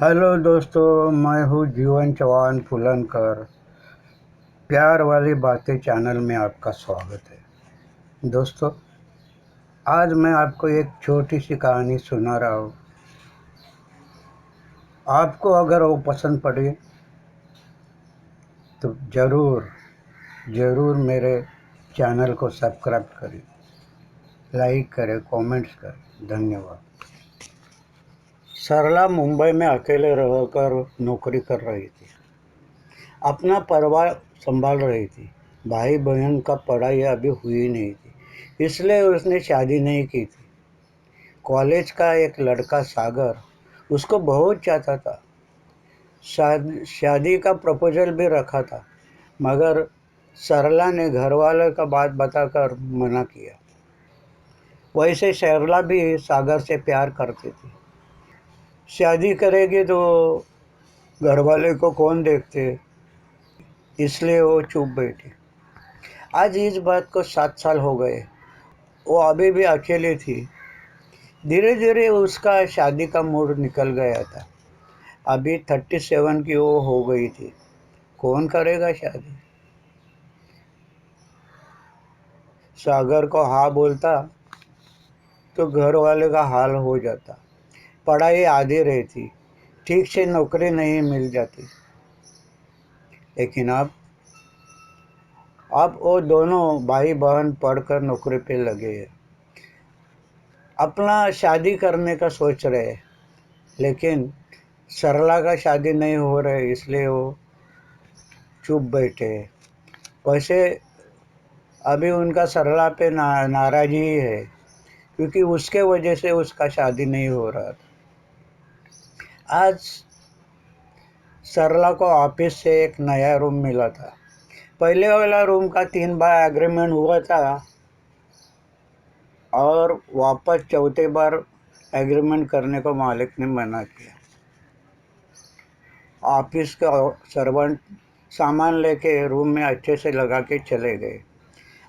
Hello दोस्तों, मैं हूँ जीवन चौहान फुलनकर। प्यार वाली बातें चैनल में आपका स्वागत है। दोस्तों, आज मैं आपको एक छोटी सी कहानी सुना रहा हूँ। आपको अगर वो पसंद पड़े तो ज़रूर ज़रूर मेरे चैनल को सब्सक्राइब करें, लाइक करें, कमेंट्स करें। धन्यवाद। सरला मुंबई में अकेले रहकर नौकरी कर रही थी। अपना परिवार संभाल रही थी। भाई बहन का पढ़ाई अभी हुई नहीं थी, इसलिए उसने शादी नहीं की थी। कॉलेज का एक लड़का सागर उसको बहुत चाहता था। शादी का प्रपोजल भी रखा था, मगर सरला ने घर वालों का बात बताकर मना किया। वैसे सरला भी सागर से प्यार करती थी। शादी करेगी तो घर वाले को कौन देखते, इसलिए वो चुप बैठी। आज इस बात को 7 साल हो गए। वो अभी भी अकेली थी। धीरे धीरे उसका शादी का मूड निकल गया था। अभी 37 की वो हो गई थी। कौन करेगा शादी? सागर को हाँ बोलता तो घर वाले का हाल हो जाता। पढ़ाई आधी रहती, ठीक से नौकरी नहीं मिल जाती। लेकिन अब वो दोनों भाई बहन पढ़कर नौकरी पे लगे हैं। अपना शादी करने का सोच रहे हैं। लेकिन सरला का शादी नहीं हो रहा है, इसलिए वो चुप बैठे हैं। वैसे अभी उनका सरला पे नाराज़ी ही है, क्योंकि उसके वजह से उसका शादी नहीं हो रहा था। आज सरला को ऑफिस से एक नया रूम मिला था। पहले वाला रूम का 3 बार एग्रीमेंट हुआ था और वापस चौथे बार एग्रीमेंट करने को मालिक ने मना किया। ऑफिस का सर्वेंट सामान लेके रूम में अच्छे से लगा के चले गए।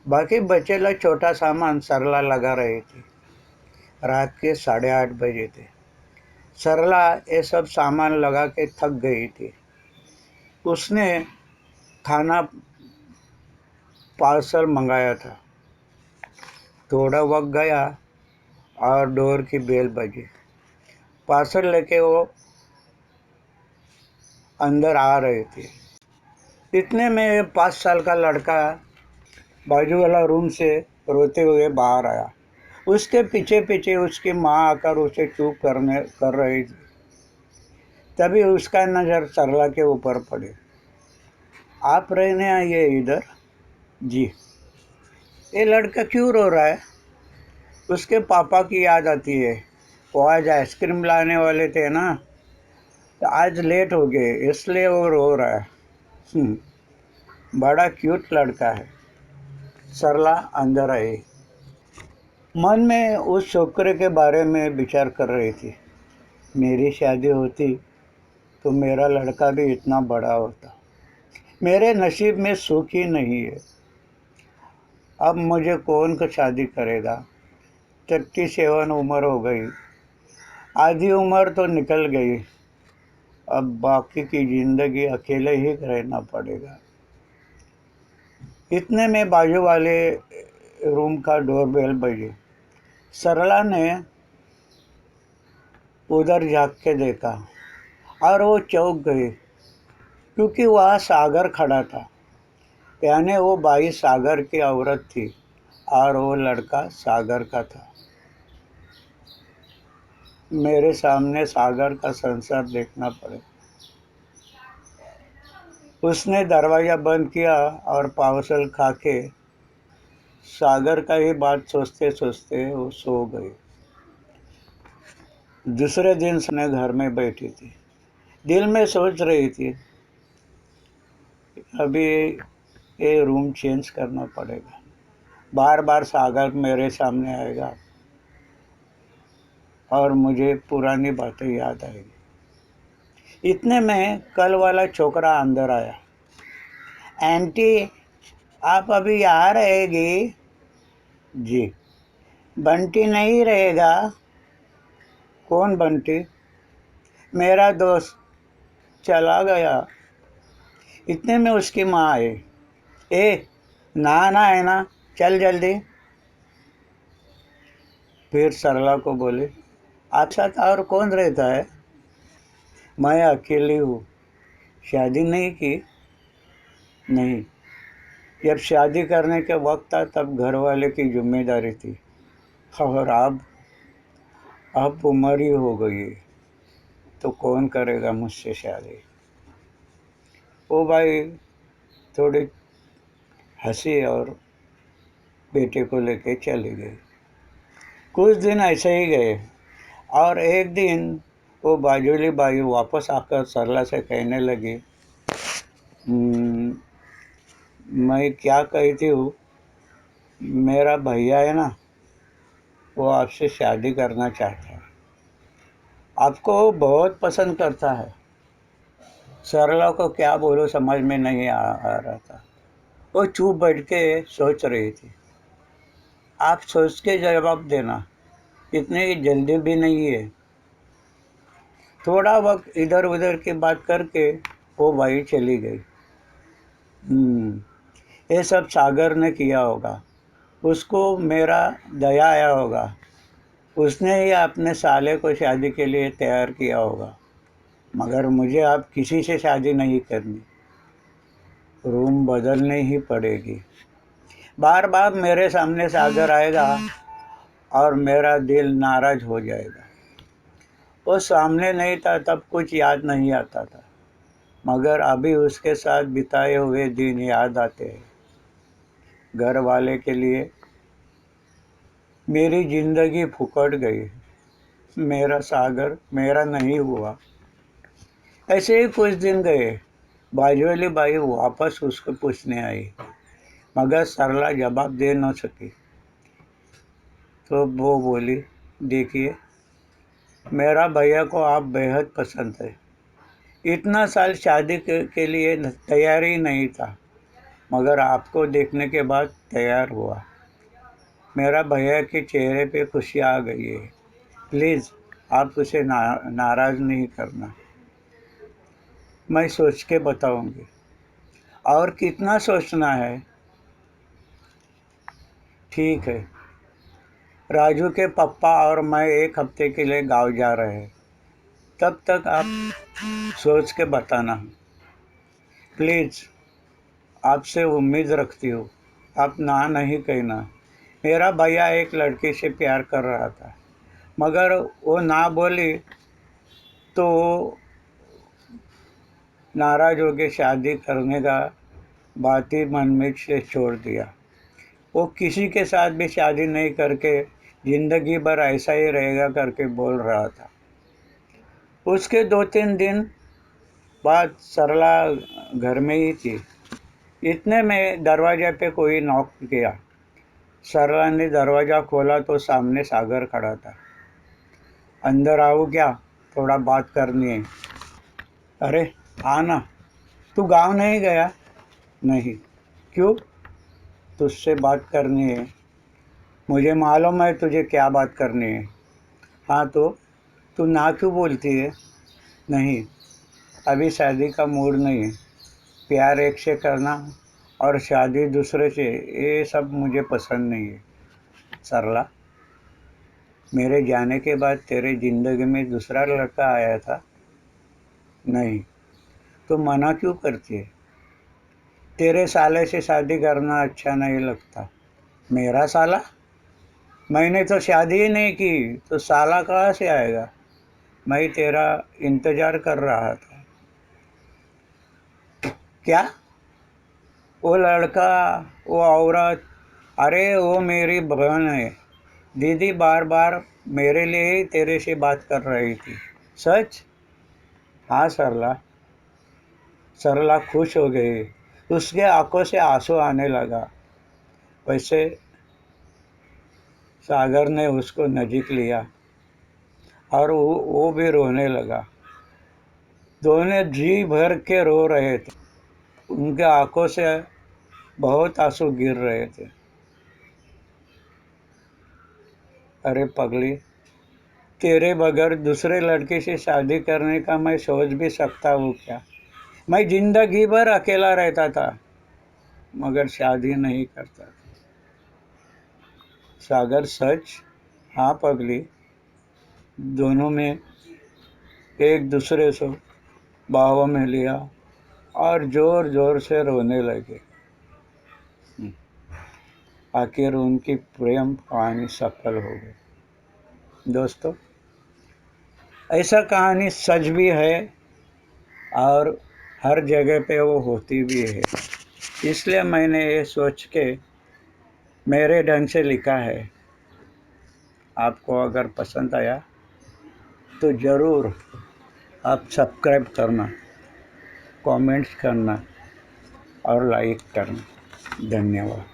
बाकी बचेला छोटा सामान सरला लगा रही थी। रात के 8:30 बजे थे। सरला ये सब सामान लगा के थक गई थी। उसने खाना पार्सल मंगाया था। थोड़ा वक्त गया और डोर की बेल बजी। पार्सल लेके वो अंदर आ रहे थे। इतने में 5 साल का लड़का बाजू वाला रूम से रोते हुए बाहर आया। उसके पीछे पीछे उसकी माँ आकर उसे चुप कर रही थी। तभी उसका नज़र सरला के ऊपर पड़ी। आप रहने आइए इधर। जी। ये लड़का क्यों रो रहा है? उसके पापा की याद आती है। वो आज आइसक्रीम लाने वाले थे ना, तो आज लेट हो गए, इसलिए वो रो रहा है। बड़ा क्यूट लड़का है। सरला अंदर आई। मन में उस छोकरे के बारे में विचार कर रही थी। मेरी शादी होती तो मेरा लड़का भी इतना बड़ा होता। मेरे नसीब में सुख ही नहीं है। अब मुझे कौन का शादी करेगा? 37 उम्र हो गई। आधी उम्र तो निकल गई। अब बाकी की जिंदगी अकेले ही रहना पड़ेगा। इतने में बाजू वाले रूम का डोरबेल बजी। सरला ने उधर झाँक के देखा और वो चौंक गई, क्योंकि वहाँ सागर खड़ा था। यानी वो बाई सागर की औरत थी और वो लड़का सागर का था। मेरे सामने सागर का संसार देखना पड़े। उसने दरवाज़ा बंद किया और पार्सल खा के सागर का ही बात सोचते सोचते वो सो गई। दूसरे दिन उसने घर में बैठी थी। दिल में सोच रही थी, अभी ये रूम चेंज करना पड़ेगा। बार बार सागर मेरे सामने आएगा और मुझे पुरानी बातें याद आएगी। इतने में कल वाला छोकरा अंदर आया। आंटी, आप अभी यहाँ रहेगी? जी। बंटी नहीं रहेगा? कौन बंटी? मेरा दोस्त चला गया। इतने में उसकी माँ आई। ए, नहाना है ना, चल जल्दी। फिर सरला को बोले, आप साथ और कौन रहता है? मैं अकेली हूँ, शादी नहीं की। नहीं, जब शादी करने के वक्त था तब घर वाले की जिम्मेदारी थी, और अब उम्र ही हो गई है, तो कौन करेगा मुझसे शादी। वो भाई थोड़ी हंसी और बेटे को लेके चली गई। कुछ दिन ऐसे ही गए, और एक दिन वो बाजूली बाई वापस आकर सरला से कहने लगी, "हम्म, मैं क्या कहती हूँ, मेरा भैया है ना, वो आपसे शादी करना चाहता है, आपको बहुत पसंद करता है।" सरला को क्या बोलो समझ में नहीं आ रहा था। वो चुप बैठ के सोच रही थी। आप सोच के जवाब देना, इतनी जल्दी भी नहीं है। थोड़ा वक्त इधर उधर की बात करके वो भाई चली गई। ये सब सागर ने किया होगा, उसको मेरा दया आया होगा, उसने ही अपने साले को शादी के लिए तैयार किया होगा। मगर मुझे अब किसी से शादी नहीं करनी, रूम बदलनी ही पड़ेगी। बार बार मेरे सामने सागर आएगा और मेरा दिल नाराज हो जाएगा। वो सामने नहीं था तब कुछ याद नहीं आता था, मगर अभी उसके साथ बिताए हुए दिन याद आते हैं। घर वाले के लिए मेरी जिंदगी फुकट गई, मेरा सागर मेरा नहीं हुआ। ऐसे ही कुछ दिन गए, बाजवाली बाई वापस उसको पूछने आई, मगर सरला जवाब दे न सकी। तो वो बोली, देखिए, मेरा भैया को आप बेहद पसंद है, इतना साल शादी के लिए तैयार ही नहीं था, मगर आपको देखने के बाद तैयार हुआ। मेरा भैया के चेहरे पे खुशी आ गई है। प्लीज़ आप उसे नाराज़ नहीं करना। मैं सोच के बताऊंगी। और कितना सोचना है? ठीक है। राजू के पापा और मैं एक हफ्ते के लिए गांव जा रहे हैं, तब तक आप सोच के बताना। प्लीज़, आपसे उम्मीद रखती हूँ, आप ना नहीं कहना। मेरा भैया एक लड़की से प्यार कर रहा था, मगर वो ना बोली तो नाराज हो के शादी करने का बात ही मन में से छोड़ दिया। वो किसी के साथ भी शादी नहीं करके जिंदगी भर ऐसा ही रहेगा करके बोल रहा था। उसके 2-3 दिन बाद सरला घर में ही थी। इतने में दरवाजे पे कोई नॉक किया। सरला ने दरवाज़ा खोला तो सामने सागर खड़ा था। अंदर आओ क्या, थोड़ा बात करनी है। अरे आना। तू गांव नहीं गया? नहीं। क्यों? तुझसे बात करनी है। मुझे मालूम है तुझे क्या बात करनी है। हाँ तो तू ना क्यों बोलती है? नहीं, अभी शादी का मूड नहीं है। प्यार एक से करना और शादी दूसरे से, ये सब मुझे पसंद नहीं है। सरला, मेरे जाने के बाद तेरे जिंदगी में दूसरा लड़का आया था? नहीं। तो मना क्यों करती है? तेरे साले से शादी करना अच्छा नहीं लगता। मेरा साला? मैंने तो शादी ही नहीं की, तो साला कहाँ से आएगा? मैं तेरा इंतजार कर रहा था। क्या? वो लड़का, वो औरत? अरे वो मेरी बहन है। दीदी बार बार मेरे लिए ही तेरे से बात कर रही थी। सच? हाँ सरला। सरला खुश हो गई। उसके आंखों से आंसू आने लगा। वैसे सागर ने उसको नजीक लिया और वो भी रोने लगा। दोनों जी भर के रो रहे थे। उनके आंखों से बहुत आंसू गिर रहे थे। अरे पगली, तेरे बगैर दूसरे लड़के से शादी करने का मैं सोच भी सकता हूँ क्या? मैं जिंदगी भर अकेला रहता था मगर शादी नहीं करता था। सागर सच? हाँ पगली। दोनों में एक दूसरे से बाहों में लिया और जोर जोर से रोने लगे। आखिर उनकी प्रेम कहानी सफल हो गई। दोस्तों, ऐसा कहानी सच भी है और हर जगह पे वो होती भी है, इसलिए मैंने ये सोच के मेरे ढंग से लिखा है। आपको अगर पसंद आया तो ज़रूर आप सब्सक्राइब करना, कमेंट्स करना और लाइक करना। धन्यवाद।